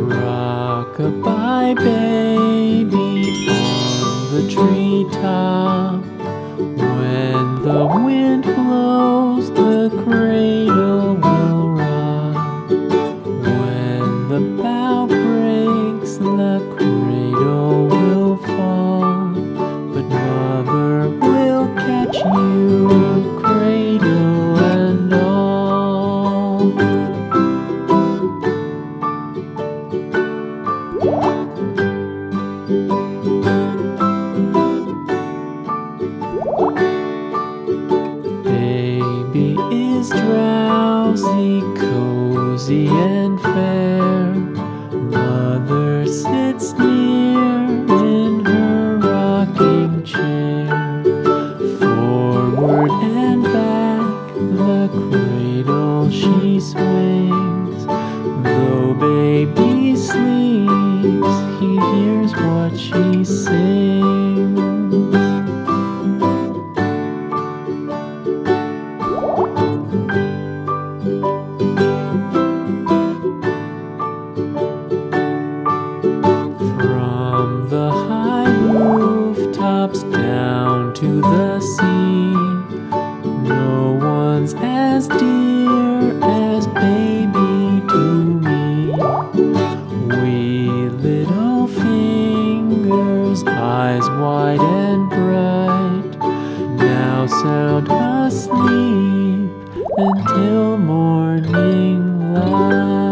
Rock-a-bye baby on the treetop. When the wind blows, the cradle will rock. When the bough breaks, the cradle will fall. But mother will catch you, cradle and all. Baby is drowsy, cozy and fair. Mother sits near in her rocking chair. Forward and back, the cradle she swings. Though baby sleeps, he hears what she sings. From the high rooftops down to the sea, no one's as dear as baby to me. Wee little fingers, eyes wide and bright, now sound asleep until morning light.